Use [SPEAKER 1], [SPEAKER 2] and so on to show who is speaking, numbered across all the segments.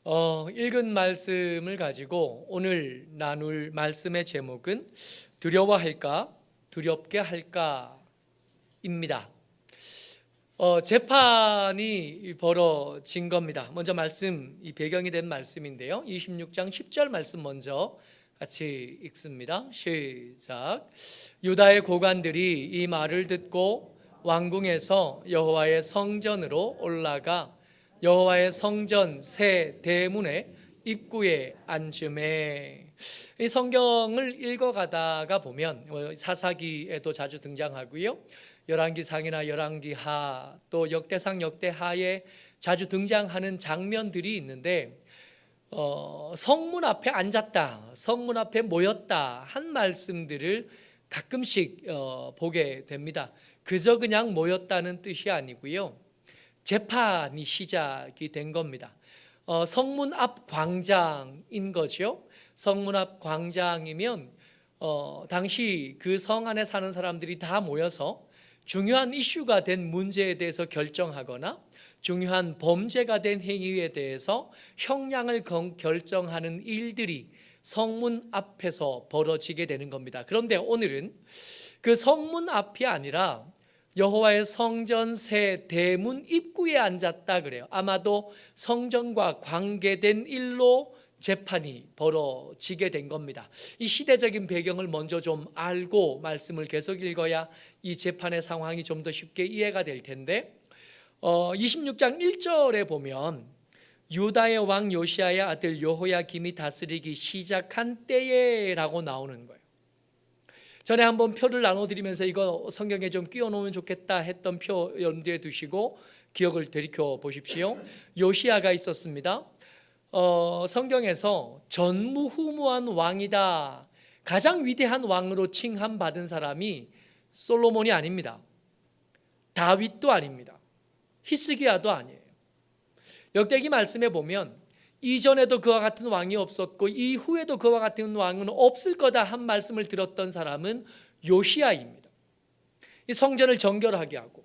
[SPEAKER 1] 읽은 말씀을 가지고 오늘 나눌 말씀의 제목은 두려워할까, 두렵게 할까입니다. 재판이 벌어진 겁니다. 먼저 이 배경이 된 말씀인데요. 26장 10절 말씀 먼저 같이 읽습니다. 시작. 유다의 고관들이 이 말을 듣고 왕궁에서 여호와의 성전으로 올라가 여호와의 성전 새 대문의 입구에 앉음에. 이 성경을 읽어가다가 보면 사사기에도 자주 등장하고요, 열왕기상이나 열왕기하 또 역대상 역대하에 자주 등장하는 장면들이 있는데, 성문 앞에 앉았다, 성문 앞에 모였다 한 말씀들을 가끔씩 보게 됩니다. 그저 그냥 모였다는 뜻이 아니고요, 재판이 시작이 된 겁니다. 성문 앞 광장인 거죠. 성문 앞 광장이면 당시 그 성 안에 사는 사람들이 다 모여서 중요한 이슈가 된 문제에 대해서 결정하거나 중요한 범죄가 된 행위에 대해서 형량을 결정하는 일들이 성문 앞에서 벌어지게 되는 겁니다. 그런데 오늘은 그 성문 앞이 아니라 여호와의 성전 새 대문 입구에 앉았다 그래요. 아마도 성전과 관계된 일로 재판이 벌어지게 된 겁니다. 이 시대적인 배경을 먼저 좀 알고 말씀을 계속 읽어야 이 재판의 상황이 좀 더 쉽게 이해가 될 텐데, 26장 1절에 보면 유다의 왕 요시야의 아들 여호야김이 다스리기 시작한 때에라고 나오는 거예요. 전에 한번 표를 나눠드리면서 이거 성경에 좀 끼워놓으면 좋겠다 했던 표 염두에 두시고 기억을 되돌이켜 보십시오. 요시야가 있었습니다. 성경에서 전무후무한 왕이다, 가장 위대한 왕으로 칭함받은 사람이 솔로몬이 아닙니다. 다윗도 아닙니다. 히스기야도 아니에요. 역대기 말씀에 보면 이전에도 그와 같은 왕이 없었고 이후에도 그와 같은 왕은 없을 거다 한 말씀을 들었던 사람은 요시야입니다. 이 성전을 정결하게 하고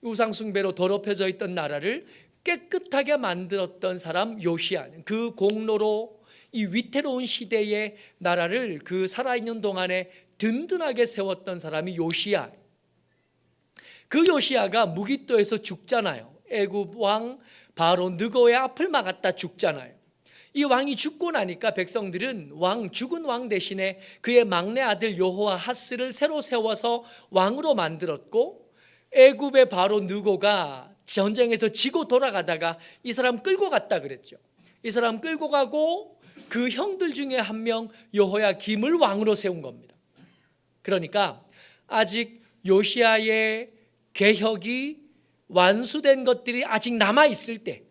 [SPEAKER 1] 우상 숭배로 더럽혀져 있던 나라를 깨끗하게 만들었던 사람 요시야, 그 공로로 이 위태로운 시대의 나라를 그 살아있는 동안에 든든하게 세웠던 사람이 요시야. 그 요시야가 무기또에서 죽잖아요. 애굽 왕 바로 느고의 앞을 막았다 죽잖아요. 이 왕이 죽고 나니까 백성들은 죽은 왕 대신에 그의 막내 아들 여호아하스를 새로 세워서 왕으로 만들었고, 애굽의 바로 느고가 전쟁에서 지고 돌아가다가 이 사람 끌고 갔다 그랬죠. 이 사람 끌고 가고 그 형들 중에 한 명 여호야김을 왕으로 세운 겁니다. 그러니까 아직 요시야의 개혁이 완수된 것들이 아직 남아있을 때,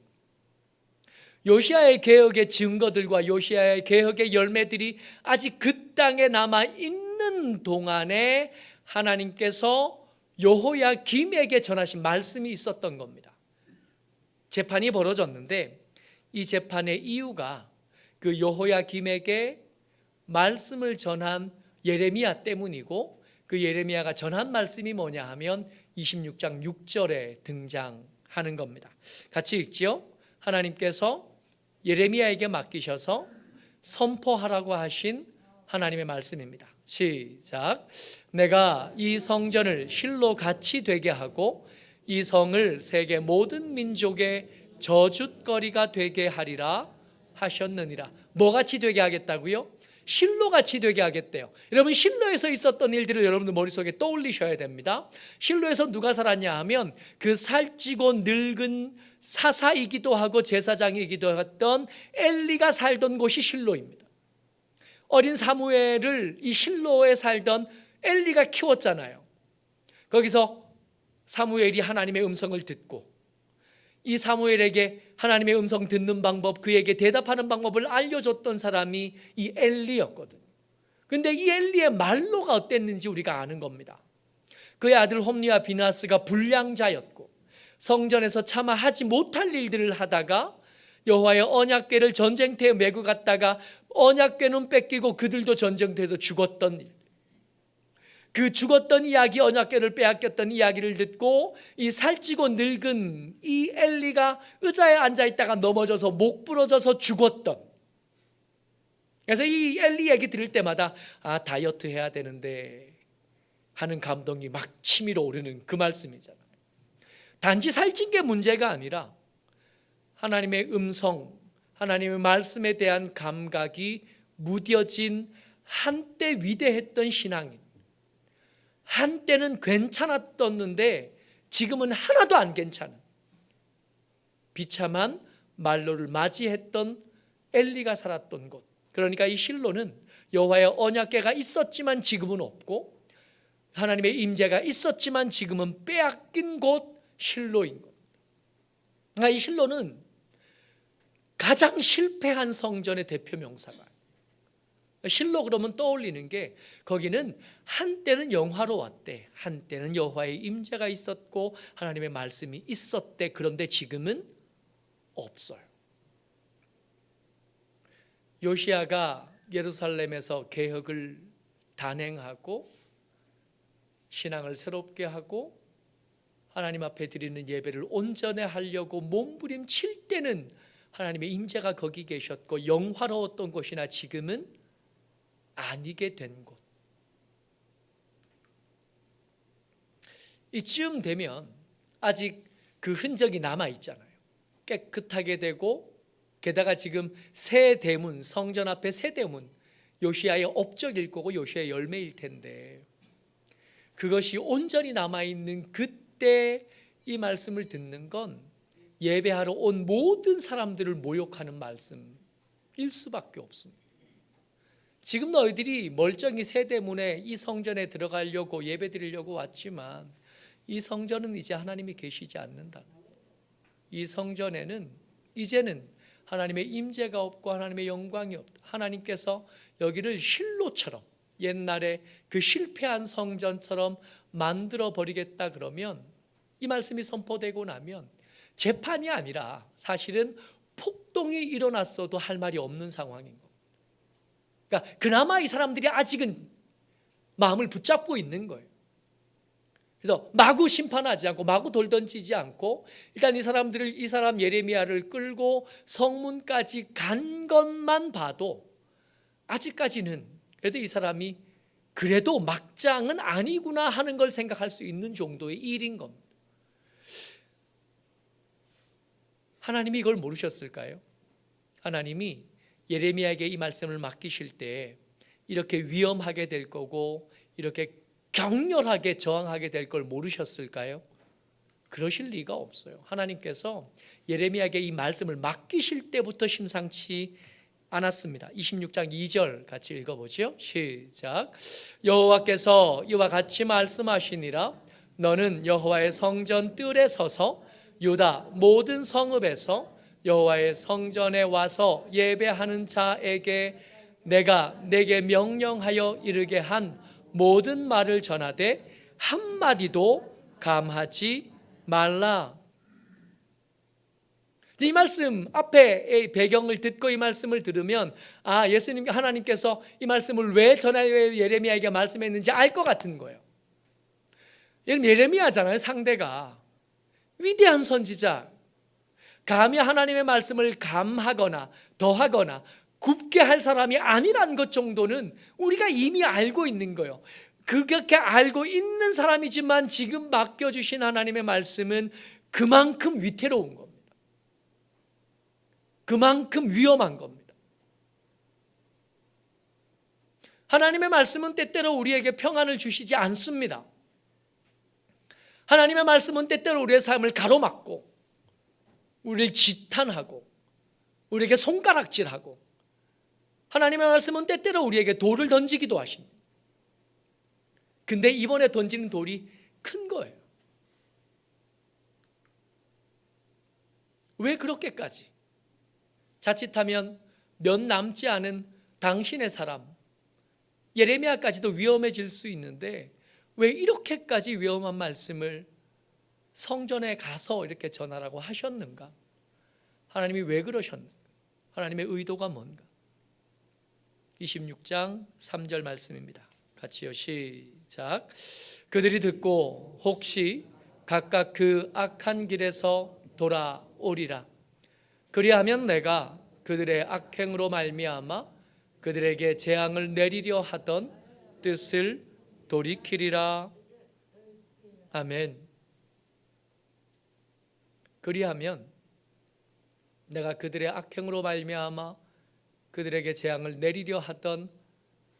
[SPEAKER 1] 요시야의 개혁의 증거들과 요시야의 개혁의 열매들이 아직 그 땅에 남아있는 동안에 하나님께서 여호야김에게 전하신 말씀이 있었던 겁니다. 재판이 벌어졌는데 이 재판의 이유가 그 여호야김에게 말씀을 전한 예레미야 때문이고, 그 예레미야가 전한 말씀이 뭐냐 하면 26장 6절에 등장하는 겁니다. 같이 읽지요. 하나님께서 예레미야에게 맡기셔서 선포하라고 하신 하나님의 말씀입니다. 시작. 내가 이 성전을 실로 같이 되게 하고 이 성을 세계 모든 민족의 저주거리가 되게 하리라 하셨느니라. 뭐같이 되게 하겠다고요? 실로같이 되게 하겠대요. 여러분, 실로에서 있었던 일들을 여러분들 머릿속에 떠올리셔야 됩니다. 실로에서 누가 살았냐 하면 그 살찌고 늙은 사사이기도 하고 제사장이기도 했던 엘리가 살던 곳이 실로입니다. 어린 사무엘을 이 실로에 살던 엘리가 키웠잖아요. 거기서 사무엘이 하나님의 음성을 듣고 이 사무엘에게 하나님의 음성 듣는 방법, 그에게 대답하는 방법을 알려줬던 사람이 이 엘리였거든요. 그런데 이 엘리의 말로가 어땠는지 우리가 아는 겁니다. 그의 아들 홈리와 비나스가 불량자였고 성전에서 차마 하지 못할 일들을 하다가 여호와의 언약궤를 전쟁터에 메고 갔다가 언약궤는 뺏기고 그들도 전쟁터에서 죽었던 일. 그 죽었던 이야기, 언약궤를 빼앗겼던 이야기를 듣고 이 살찌고 늙은 이 엘리가 의자에 앉아있다가 넘어져서 목 부러져서 죽었던, 그래서 이 엘리 얘기 들을 때마다 다이어트 해야 되는데 하는 감동이 막 치밀어 오르는 그 말씀이잖아요. 단지 살찐 게 문제가 아니라 하나님의 음성, 하나님의 말씀에 대한 감각이 무뎌진 한때 위대했던 신앙인, 한때는 괜찮았었는데 지금은 하나도 안 괜찮은 비참한 말로를 맞이했던 엘리가 살았던 곳, 그러니까 이 실로는 여호와의 언약궤가 있었지만 지금은 없고 하나님의 임재가 있었지만 지금은 빼앗긴 곳 실로인 것. 이 실로는 가장 실패한 성전의 대표 명사가, 실로 그러면 떠올리는 게 거기는 한때는 영화로웠대, 한때는 여호와의 임재가 있었고 하나님의 말씀이 있었대. 그런데 지금은 없어요. 요시야가 예루살렘에서 개혁을 단행하고 신앙을 새롭게 하고 하나님 앞에 드리는 예배를 온전히 하려고 몸부림칠 때는 하나님의 임재가 거기 계셨고 영화로웠던 곳이나 지금은 아니게 된 곳. 이쯤 되면 아직 그 흔적이 남아 있잖아요. 깨끗하게 되고 게다가 지금 새 대문, 성전 앞에 새 대문, 요시야의 업적일 거고 요시야의 열매일 텐데 그것이 온전히 남아있는 그때 이 말씀을 듣는 건 예배하러 온 모든 사람들을 모욕하는 말씀일 수밖에 없습니다. 지금 너희들이 멀쩡히 새 대문에 이 성전에 들어가려고 예배 드리려고 왔지만 이 성전은 이제 하나님이 계시지 않는다. 이 성전에는 이제는 하나님의 임재가 없고 하나님의 영광이 없다. 하나님께서 여기를 실로처럼 옛날에 그 실패한 성전처럼 만들어 버리겠다 그러면 이 말씀이 선포되고 나면 재판이 아니라 사실은 폭동이 일어났어도 할 말이 없는 상황인 겁니다. 그러니까 그나마 이 사람들이 아직은 마음을 붙잡고 있는 거예요. 그래서 마구 심판하지 않고 마구 돌 던지지 않고 일단 이 사람 예레미야를 끌고 성문까지 간 것만 봐도 아직까지는 그래도 이 사람이 그래도 막장은 아니구나 하는 걸 생각할 수 있는 정도의 일인 겁니다. 하나님이 이걸 모르셨을까요? 하나님이 예레미야에게 이 말씀을 맡기실 때 이렇게 위험하게 될 거고 이렇게 격렬하게 저항하게 될 걸 모르셨을까요? 그러실 리가 없어요. 하나님께서 예레미야에게 이 말씀을 맡기실 때부터 심상치 않았습니다. 26장 2절 같이 읽어보죠. 시작. 여호와께서 이와 같이 말씀하시니라. 너는 여호와의 성전 뜰에 서서 유다 모든 성읍에서 여호와의 성전에 와서 예배하는 자에게 내가 내게 명령하여 이르게 한 모든 말을 전하되 한마디도 감하지 말라. 이 말씀 앞에 배경을 듣고 이 말씀을 들으면 예수님 하나님께서 이 말씀을 왜 예레미야에게 말씀했는지 알 것 같은 거예요. 예레미야잖아요. 상대가 위대한 선지자, 감히 하나님의 말씀을 감하거나 더하거나 굽게 할 사람이 아니란 것 정도는 우리가 이미 알고 있는 거예요. 그렇게 알고 있는 사람이지만 지금 맡겨주신 하나님의 말씀은 그만큼 위태로운 겁니다. 그만큼 위험한 겁니다. 하나님의 말씀은 때때로 우리에게 평안을 주시지 않습니다. 하나님의 말씀은 때때로 우리의 삶을 가로막고 우리를 지탄하고 우리에게 손가락질하고 하나님의 말씀은 때때로 우리에게 돌을 던지기도 하십니다. 근데 이번에 던지는 돌이 큰 거예요. 왜 그렇게까지? 자칫하면 몇 남지 않은 당신의 사람 예레미야까지도 위험해질 수 있는데 왜 이렇게까지 위험한 말씀을 성전에 가서 이렇게 전하라고 하셨는가? 하나님이 왜 그러셨는가? 하나님의 의도가 뭔가? 26장 3절 말씀입니다. 같이요. 시작. 시작. 그들이 듣고 혹시 각각 그 악한 길에서 돌아오리라. 그리하면 내가 그들의 악행으로 말미암아 그들에게 재앙을 내리려 하던 뜻을 돌이키리라. 아멘. 그리하면 내가 그들의 악행으로 말미암아 그들에게 재앙을 내리려 하던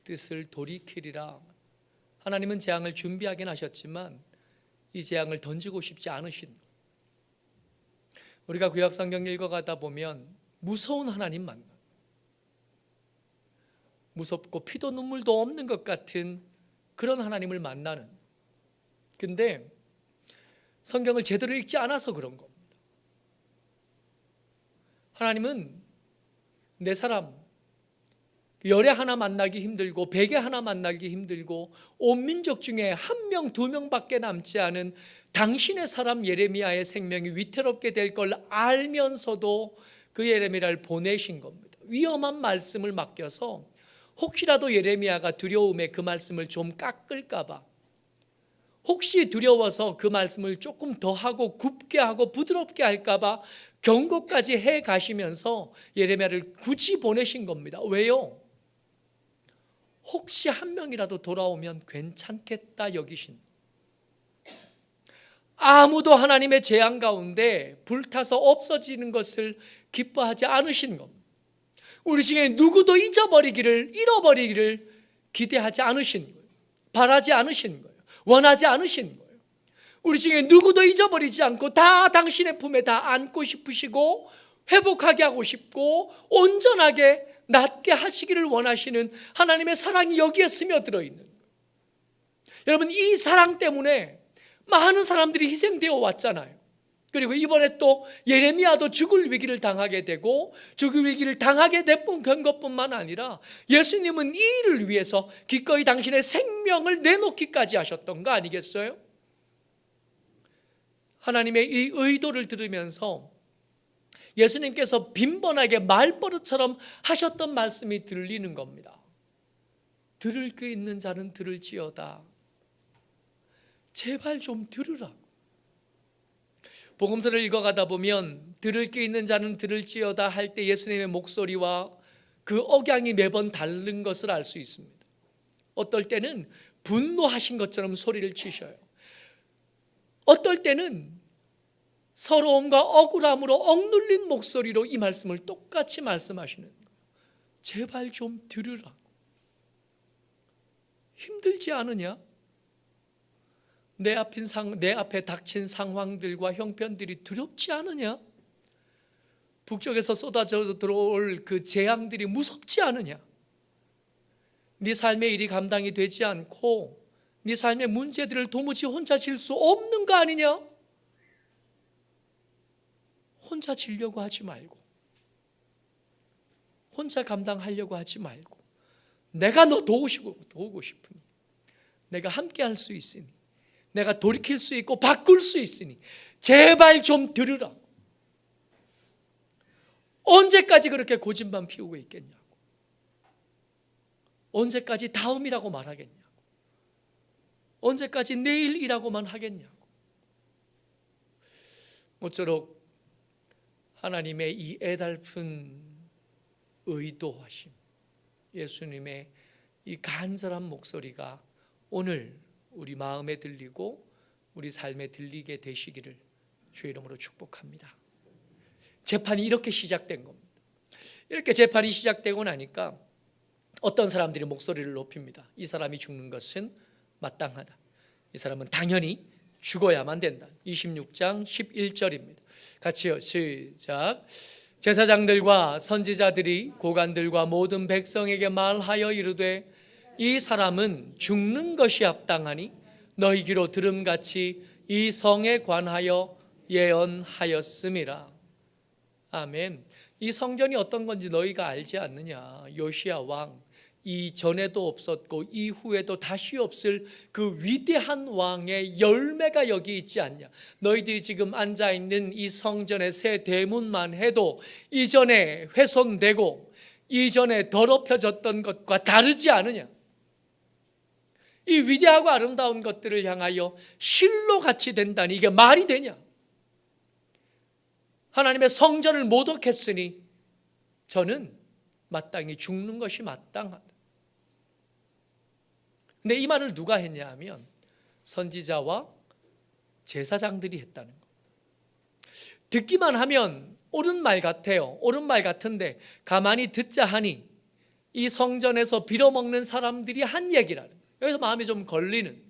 [SPEAKER 1] 뜻을 돌이키리라. 하나님은 재앙을 준비하긴 하셨지만 이 재앙을 던지고 싶지 않으신, 우리가 구약 성경 읽어가다 보면 무서운 하나님 만나, 무섭고 피도 눈물도 없는 것 같은 그런 하나님을 만나는, 근데 성경을 제대로 읽지 않아서 그런 겁니다. 하나님은 내 사람 열에 하나 만나기 힘들고 백에 하나 만나기 힘들고 온 민족 중에 한 명, 두 명밖에 남지 않은 당신의 사람 예레미야의 생명이 위태롭게 될 걸 알면서도 그 예레미야를 보내신 겁니다. 위험한 말씀을 맡겨서 혹시라도 예레미야가 두려움에 그 말씀을 좀 깎을까 봐, 혹시 두려워서 그 말씀을 조금 더 하고 굽게 하고 부드럽게 할까 봐 경고까지 해 가시면서 예레미야를 굳이 보내신 겁니다. 왜요? 혹시 한 명이라도 돌아오면 괜찮겠다 여기신, 아무도 하나님의 재앙 가운데 불타서 없어지는 것을 기뻐하지 않으신 겁니다. 우리 중에 누구도 잃어버리기를 기대하지 않으신 거예요. 바라지 않으신 거예요. 원하지 않으신 거예요. 우리 중에 누구도 잊어버리지 않고 다 당신의 품에 다 안고 싶으시고 회복하게 하고 싶고 온전하게 낫게 하시기를 원하시는 하나님의 사랑이 여기에 스며들어 있는 거예요. 여러분, 이 사랑 때문에 많은 사람들이 희생되어 왔잖아요. 그리고 이번에 또 예레미야도 죽을 위기를 당하게 되고, 죽을 위기를 당하게 된 것뿐만 아니라 예수님은 이 일을 위해서 기꺼이 당신의 생명을 내놓기까지 하셨던 거 아니겠어요? 하나님의 이 의도를 들으면서 예수님께서 빈번하게 말버릇처럼 하셨던 말씀이 들리는 겁니다. 들을 게 있는 자는 들을지어다. 제발 좀 들으라고. 복음서를 읽어가다 보면 들을 게 있는 자는 들을지어다 할 때 예수님의 목소리와 그 억양이 매번 다른 것을 알 수 있습니다. 어떨 때는 분노하신 것처럼 소리를 치셔요. 어떨 때는 서러움과 억울함으로 억눌린 목소리로 이 말씀을 똑같이 말씀하시는 거예요. 제발 좀 들으라고. 힘들지 않으냐? 내 앞에 닥친 상황들과 형편들이 두렵지 않으냐? 북쪽에서 쏟아져 들어올 그 재앙들이 무섭지 않으냐? 네 삶의 일이 감당이 되지 않고 네 삶의 문제들을 도무지 혼자 질 수 없는 거 아니냐? 혼자 지려고 하지 말고, 혼자 감당하려고 하지 말고, 내가 너 도우고 싶으니, 내가 함께 할 수 있으니, 내가 돌이킬 수 있고 바꿀 수 있으니 제발 좀 들으라고. 언제까지 그렇게 고집만 피우고 있겠냐고. 언제까지 다음이라고 말하겠냐고. 언제까지 내일이라고만 하겠냐고. 모쪼록 하나님의 이 애달픈 의도하심, 예수님의 이 간절한 목소리가 오늘 우리 마음에 들리고 우리 삶에 들리게 되시기를 주의 이름으로 축복합니다. 재판이 이렇게 시작된 겁니다. 이렇게 재판이 시작되고 나니까 어떤 사람들이 목소리를 높입니다. 이 사람이 죽는 것은 마땅하다. 이 사람은 당연히 죽어야만 된다. 26장 11절입니다. 같이요, 시작. 제사장들과 선지자들이 고관들과 모든 백성에게 말하여 이르되 이 사람은 죽는 것이 합당하니 너희 귀로 들음같이 이 성에 관하여 예언하였음이라. 아멘. 이 성전이 어떤 건지 너희가 알지 않느냐? 요시야 왕, 이전에도 없었고 이후에도 다시 없을 그 위대한 왕의 열매가 여기 있지 않냐? 너희들이 지금 앉아있는 이 성전의 새 대문만 해도 이전에 훼손되고 이전에 더럽혀졌던 것과 다르지 않으냐? 이 위대하고 아름다운 것들을 향하여 실로 같이 된다니 이게 말이 되냐? 하나님의 성전을 모독했으니 저는 마땅히 죽는 것이 마땅하다. 근데 이 말을 누가 했냐 하면 선지자와 제사장들이 했다는 것. 듣기만 하면 옳은 말 같아요. 옳은 말 같은데 가만히 듣자 하니 이 성전에서 빌어먹는 사람들이 한 얘기라는 거예요. 여기서 마음이 좀 걸리는,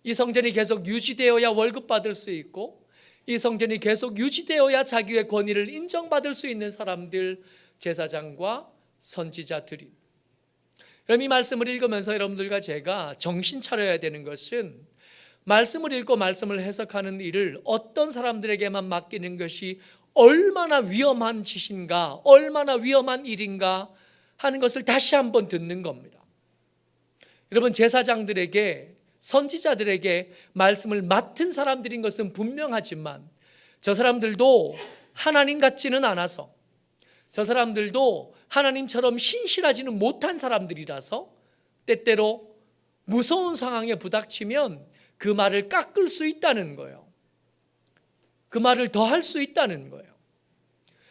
[SPEAKER 1] 이 성전이 계속 유지되어야 월급 받을 수 있고 이 성전이 계속 유지되어야 자기의 권위를 인정받을 수 있는 사람들, 제사장과 선지자들이. 그럼 이 말씀을 읽으면서 여러분들과 제가 정신 차려야 되는 것은 말씀을 읽고 말씀을 해석하는 일을 어떤 사람들에게만 맡기는 것이 얼마나 위험한 짓인가, 얼마나 위험한 일인가 하는 것을 다시 한번 듣는 겁니다. 여러분, 제사장들에게, 선지자들에게 말씀을 맡은 사람들인 것은 분명하지만 저 사람들도 하나님 같지는 않아서, 저 사람들도 하나님처럼 신실하지는 못한 사람들이라서 때때로 무서운 상황에 부닥치면 그 말을 깎을 수 있다는 거예요. 그 말을 더 할 수 있다는 거예요.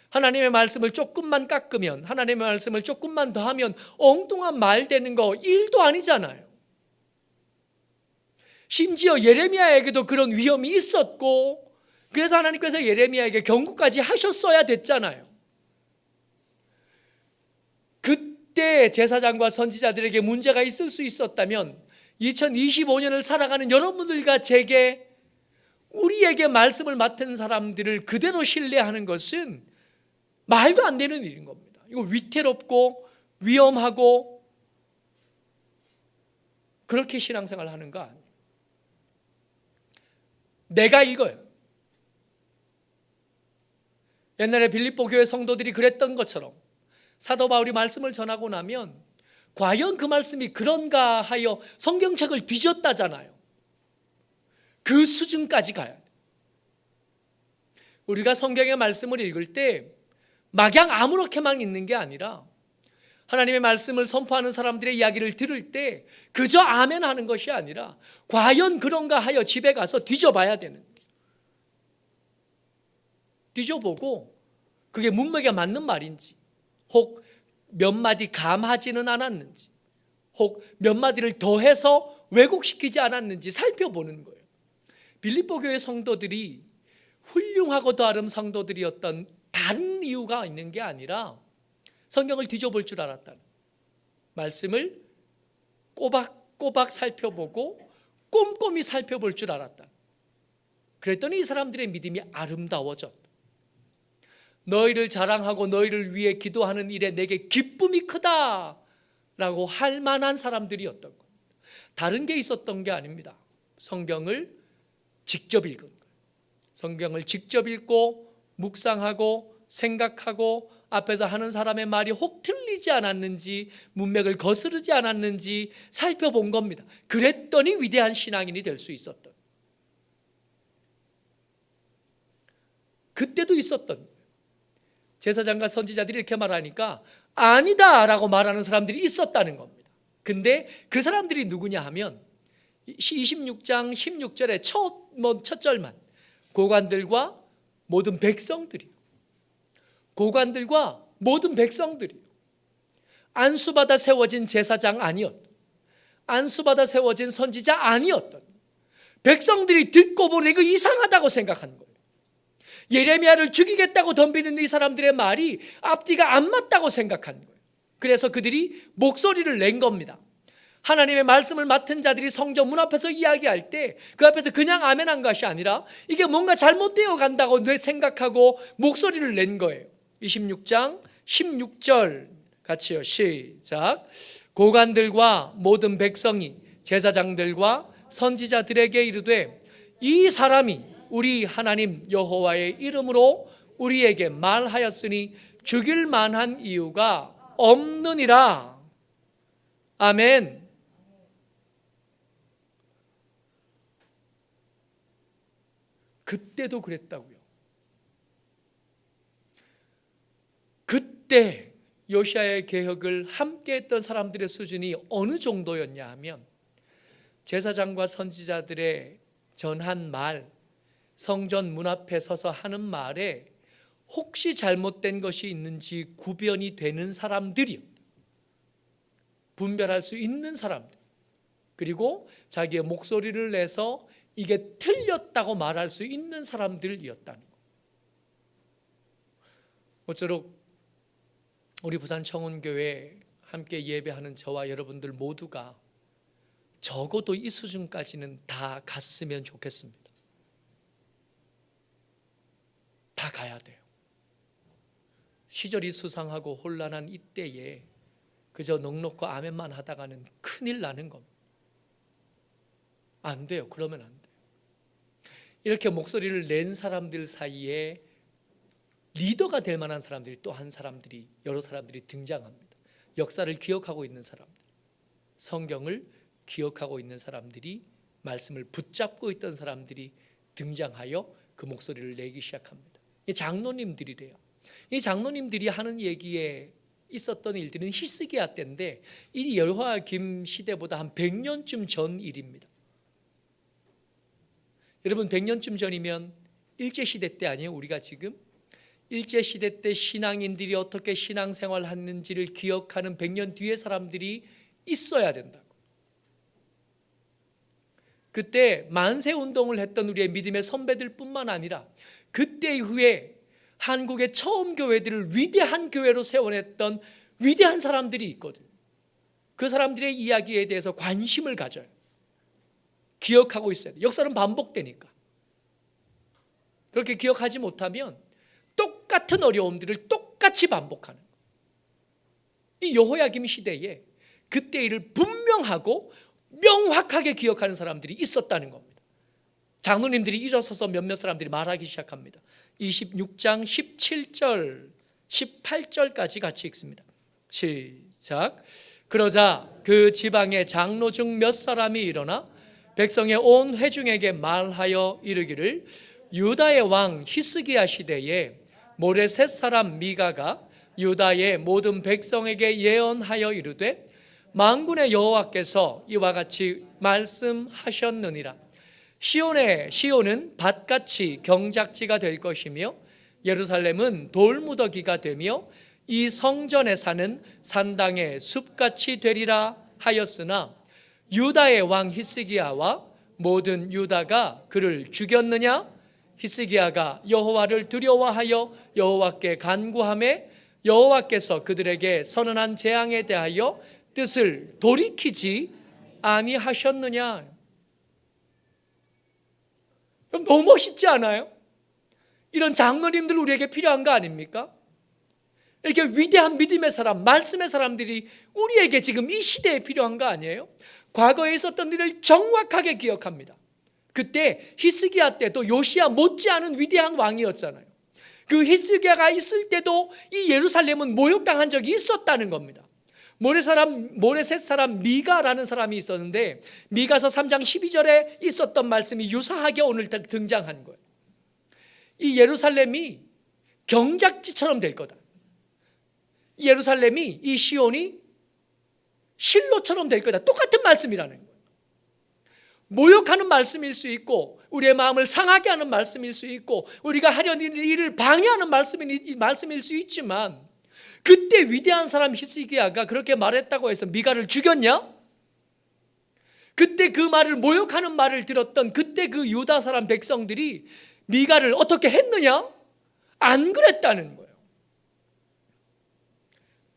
[SPEAKER 1] 하나님의 말씀을 조금만 깎으면, 하나님의 말씀을 조금만 더 하면 엉뚱한 말 되는 거 일도 아니잖아요. 심지어 예레미야에게도 그런 위험이 있었고 그래서 하나님께서 예레미야에게 경고까지 하셨어야 됐잖아요. 그때 제사장과 선지자들에게 문제가 있을 수 있었다면 2025년을 살아가는 여러분들과 제게, 우리에게 말씀을 맡은 사람들을 그대로 신뢰하는 것은 말도 안 되는 일인 겁니다. 이거 위태롭고 위험하고 그렇게 신앙생활을 하는 거 아니에요. 내가 읽어요. 옛날에 빌립보 교회 성도들이 그랬던 것처럼 사도 바울이 말씀을 전하고 나면 과연 그 말씀이 그런가 하여 성경책을 뒤졌다잖아요. 그 수준까지 가야 돼. 우리가 성경의 말씀을 읽을 때 막양 아무렇게만 읽는 게 아니라 하나님의 말씀을 선포하는 사람들의 이야기를 들을 때 그저 아멘 하는 것이 아니라 과연 그런가 하여 집에 가서 뒤져봐야 되는 거예요. 뒤져보고 그게 문맥에 맞는 말인지, 혹 몇 마디 감하지는 않았는지, 혹 몇 마디를 더해서 왜곡시키지 않았는지 살펴보는 거예요. 빌립보 교회 성도들이 훌륭하고도 아름 성도들이었던 다른 이유가 있는 게 아니라 성경을 뒤져볼 줄 알았다는, 말씀을 꼬박꼬박 살펴보고 꼼꼼히 살펴볼 줄 알았다. 그랬더니 이 사람들의 믿음이 아름다워졌다. 너희를 자랑하고 너희를 위해 기도하는 일에 내게 기쁨이 크다라고 할 만한 사람들이었던 겁니다. 다른 게 있었던 게 아닙니다. 성경을 직접 읽은 거예요. 성경을 직접 읽고 묵상하고 생각하고 앞에서 하는 사람의 말이 혹 틀리지 않았는지, 문맥을 거스르지 않았는지 살펴본 겁니다. 그랬더니 위대한 신앙인이 될 수 있었던, 그때도 있었던 거예요. 제사장과 선지자들이 이렇게 말하니까 아니다라고 말하는 사람들이 있었다는 겁니다. 근데 그 사람들이 누구냐 하면 26장 16절의 첫 절만, 고관들과 모든 백성들이, 고관들과 모든 백성들이, 안수받아 세워진 제사장 아니었던, 안수받아 세워진 선지자 아니었던 백성들이 듣고 보니 이거 이상하다고 생각하는 거예요. 예레미야를 죽이겠다고 덤비는 이 사람들의 말이 앞뒤가 안 맞다고 생각하는 거예요. 그래서 그들이 목소리를 낸 겁니다. 하나님의 말씀을 맡은 자들이 성전 문 앞에서 이야기할 때 그 앞에서 그냥 아멘한 것이 아니라 이게 뭔가 잘못되어 간다고 생각하고 목소리를 낸 거예요. 26장 16절 같이요. 시작. 고관들과 모든 백성이 제사장들과 선지자들에게 이르되 이 사람이 우리 하나님 여호와의 이름으로 우리에게 말하였으니 죽일 만한 이유가 없느니라. 아멘. 그때도 그랬다고요. 그때 요시야의 개혁을 함께했던 사람들의 수준이 어느 정도였냐 하면 제사장과 선지자들의 전한 말, 성전 문 앞에 서서 하는 말에 혹시 잘못된 것이 있는지 구별이 되는 사람들이요, 분별할 수 있는 사람들, 그리고 자기의 목소리를 내서 이게 틀렸다고 말할 수 있는 사람들이었다는 것. 모쪼록 우리 부산 청운교회 함께 예배하는 저와 여러분들 모두가 적어도 이 수준까지는 다 갔으면 좋겠습니다. 다 가야 돼요. 시절이 수상하고 혼란한 이때에 그저 넉넉고 아멘만 하다가는 큰일 나는 겁니다. 안 돼요. 그러면 안 돼요. 이렇게 목소리를 낸 사람들 사이에 리더가 될 만한 사람들이 또 한 사람들이, 여러 사람들이 등장합니다. 역사를 기억하고 있는 사람들, 성경을 기억하고 있는 사람들이, 말씀을 붙잡고 있던 사람들이 등장하여 그 목소리를 내기 시작합니다. 이 장로님들이래요. 이 장로님들이 하는 얘기에 있었던 일들은 히스기야 때인데, 이 여호야김 시대보다 한 100년쯤 전 일입니다. 여러분, 100년쯤 전이면 일제시대 때 아니에요? 우리가 지금 일제시대 때 신앙인들이 어떻게 신앙생활을 했는지를 기억하는 100년 뒤의 사람들이 있어야 된다고. 그때 만세운동을 했던 우리의 믿음의 선배들 뿐만 아니라 그때 이후에 한국의 처음 교회들을 위대한 교회로 세워냈던 위대한 사람들이 있거든요. 그 사람들의 이야기에 대해서 관심을 가져요. 기억하고 있어야 돼요. 역사는 반복되니까. 그렇게 기억하지 못하면 똑같은 어려움들을 똑같이 반복하는 거예요. 이 여호야김 시대에 그때 일을 분명하고 명확하게 기억하는 사람들이 있었다는 겁니다. 장로님들이 일어서서 몇몇 사람들이 말하기 시작합니다. 26장 17절 18절까지 같이 읽습니다. 시작. 그러자 그 지방의 장로 중 몇 사람이 일어나 백성의 온 회중에게 말하여 이르기를, 유다의 왕 히스기야 시대에 모레셋 사람 미가가 유다의 모든 백성에게 예언하여 이르되, 만군의 여호와께서 이와 같이 말씀하셨느니라. 시온은 밭같이 경작지가 될 것이며 예루살렘은 돌무더기가 되며 이 성전에 사는 산당의 숲같이 되리라 하였으나, 유다의 왕 히스기야와 모든 유다가 그를 죽였느냐? 히스기야가 여호와를 두려워하여 여호와께 간구하매 여호와께서 그들에게 선언한 재앙에 대하여 뜻을 돌이키지 아니하셨느냐? 너무 멋있지 않아요? 이런 장로님들 우리에게 필요한 거 아닙니까? 이렇게 위대한 믿음의 사람, 말씀의 사람들이 우리에게 지금 이 시대에 필요한 거 아니에요? 과거에 있었던 일을 정확하게 기억합니다. 그때 히스기야 때도 요시야 못지않은 위대한 왕이었잖아요. 그 히스기야가 있을 때도 이 예루살렘은 모욕당한 적이 있었다는 겁니다. 모레셋 사람 미가라는 사람이 있었는데, 미가서 3장 12절에 있었던 말씀이 유사하게 오늘 등장한 거예요. 이 예루살렘이 경작지처럼 될 거다. 이 예루살렘이, 이 시온이 실로처럼 될 거다. 똑같은 말씀이라는 거예요. 모욕하는 말씀일 수 있고, 우리의 마음을 상하게 하는 말씀일 수 있고, 우리가 하려는 일을 방해하는 말씀일 수 있지만, 그때 위대한 사람 히스기야가 그렇게 말했다고 해서 미가를 죽였냐? 그때 그 말을, 모욕하는 말을 들었던 그때 그 유다 사람 백성들이 미가를 어떻게 했느냐? 안 그랬다는 거예요.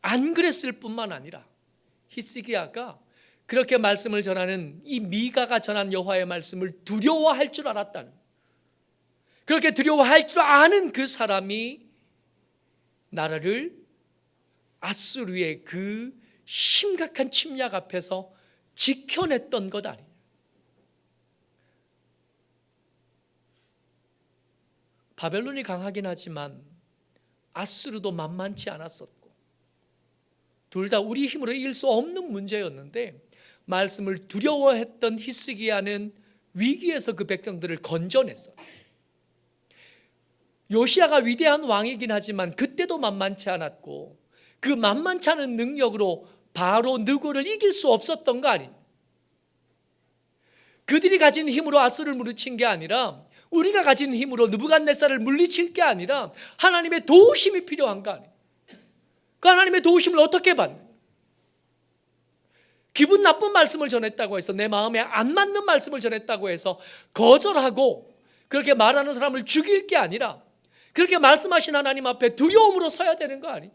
[SPEAKER 1] 안 그랬을 뿐만 아니라 히스기야가 그렇게 말씀을 전하는 이 미가가 전한 여호와의 말씀을 두려워할 줄 알았다는 거예요. 그렇게 두려워할 줄 아는 그 사람이 나라를 아수르의 그 심각한 침략 앞에서 지켜냈던 것 아니에요. 바벨론이 강하긴 하지만 아수르도 만만치 않았었고, 둘 다 우리 힘으로 이길 수 없는 문제였는데, 말씀을 두려워했던 히스기야는 위기에서 그 백성들을 건져냈어요. 요시야가 위대한 왕이긴 하지만 그때도 만만치 않았고, 그 만만치 않은 능력으로 바로 느고를 이길 수 없었던 거 아니에요. 그들이 가진 힘으로 아수를 물리친 게 아니라, 우리가 가진 힘으로 느부갓네살을 물리칠 게 아니라 하나님의 도우심이 필요한 거 아니에요. 그 하나님의 도우심을 어떻게 받는? 기분 나쁜 말씀을 전했다고 해서, 내 마음에 안 맞는 말씀을 전했다고 해서 거절하고 그렇게 말하는 사람을 죽일 게 아니라, 그렇게 말씀하신 하나님 앞에 두려움으로 서야 되는 거 아니에요.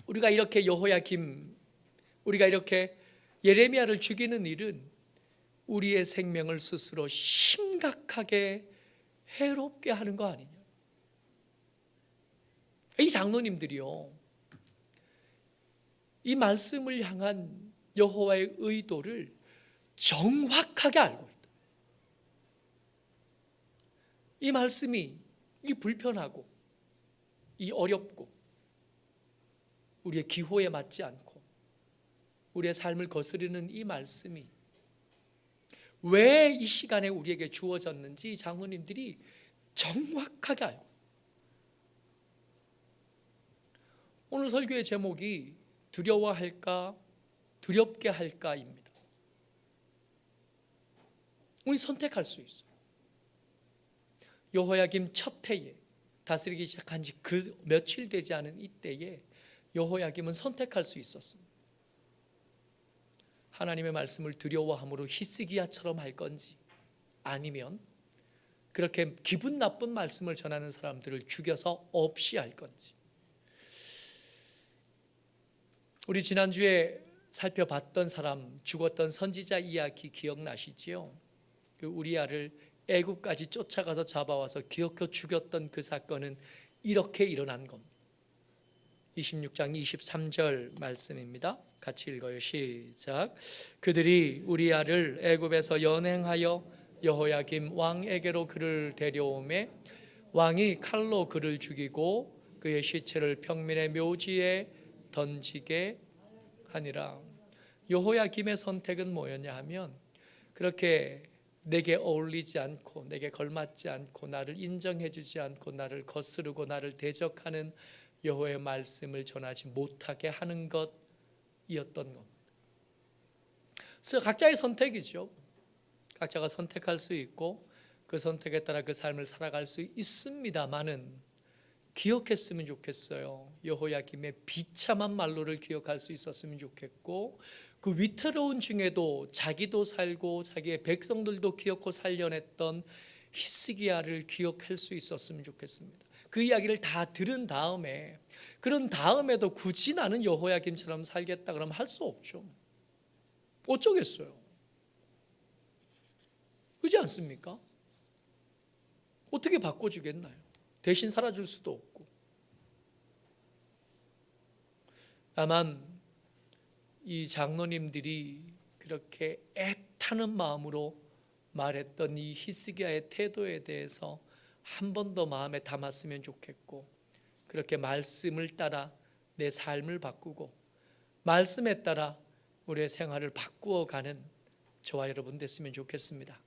[SPEAKER 1] 우리가 이렇게 여호야김, 우리가 이렇게 예레미야를 죽이는 일은 우리의 생명을 스스로 심각하게 해롭게 하는 거 아니냐. 이 장로님들이요, 이 말씀을 향한 여호와의 의도를 정확하게 알고 있다. 이 말씀이 이 불편하고 이 어렵고 우리의 기호에 맞지 않고 우리의 삶을 거스르는 이 말씀이 왜 이 시간에 우리에게 주어졌는지 장로님들이 정확하게 알고, 오늘 설교의 제목이 두려워할까 두렵게 할까입니다. 우리 선택할 수 있어요. 여호야김 첫 해에, 다스리기 시작한 지 그 며칠 되지 않은 이때에 여호야김은 선택할 수 있었습니다. 하나님의 말씀을 두려워함으로 히스기야처럼 할 건지, 아니면 그렇게 기분 나쁜 말씀을 전하는 사람들을 죽여서 없이 할 건지. 우리 지난주에 살펴봤던 사람, 죽었던 선지자 이야기 기억나시지요? 그 우리아를 애굽까지 쫓아가서 잡아와서 기어코 죽였던 그 사건은 이렇게 일어난 겁니다. 26장 23절 말씀입니다. 같이 읽어요. 시작. 그들이 우리아를 애굽에서 연행하여 여호야김 왕에게로 그를 데려오매 왕이 칼로 그를 죽이고 그의 시체를 평민의 묘지에 던지게 하니라. 여호야김의 선택은 뭐였냐 하면, 그렇게 내게 어울리지 않고 내게 걸맞지 않고 나를 인정해 주지 않고 나를 거스르고 나를 대적하는 여호와의 말씀을 전하지 못하게 하는 것이었던 겁니다. 그래서 각자의 선택이죠. 각자가 선택할 수 있고 그 선택에 따라 그 삶을 살아갈 수 있습니다만은, 기억했으면 좋겠어요. 여호야김의 비참한 말로를 기억할 수 있었으면 좋겠고, 그 위태로운 중에도 자기도 살고 자기의 백성들도 기억고 살려냈던 히스기야를 기억할 수 있었으면 좋겠습니다. 그 이야기를 다 들은 다음에, 그런 다음에도 굳이 나는 여호야김처럼 살겠다 그러면 할 수 없죠. 어쩌겠어요. 그렇지 않습니까? 어떻게 바꿔주겠나요? 대신 살아줄 수도 없고. 다만 이 장로님들이 그렇게 애타는 마음으로 말했던 이 히스기야의 태도에 대해서 한 번 더 마음에 담았으면 좋겠고, 그렇게 말씀을 따라 내 삶을 바꾸고 말씀에 따라 우리의 생활을 바꾸어가는 저와 여러분 됐으면 좋겠습니다.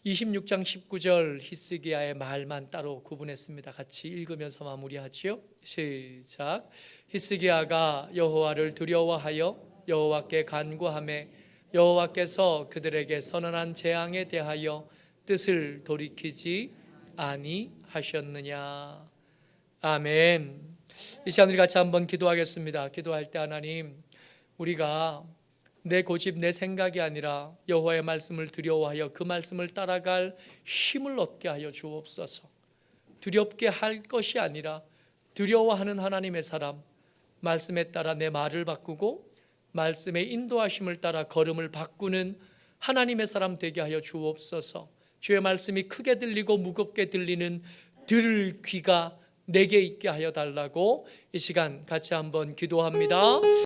[SPEAKER 1] 26장 19절 히스기야의 말만 따로 구분했습니다. 같이 읽으면서 마무리하지요. 시작. 히스기야가 여호와를 두려워하여 여호와께 간구하매 여호와께서 그들에게 선언한 재앙에 대하여 뜻을 돌이키지 아니하셨느냐. 아멘. 이 시간 우리 같이 한번 기도하겠습니다. 기도할 때 하나님, 우리가 내 고집, 내 생각이 아니라 여호와의 말씀을 두려워하여 그 말씀을 따라갈 힘을 얻게 하여 주옵소서. 두렵게 할 것이 아니라 두려워하는 하나님의 사람, 말씀에 따라 내 말을 바꾸고 말씀의 인도하심을 따라 걸음을 바꾸는 하나님의 사람 되게 하여 주옵소서. 주의 말씀이 크게 들리고 무겁게 들리는 들을 귀가 내게 있게 하여 달라고 이 시간 같이 한번 기도합니다.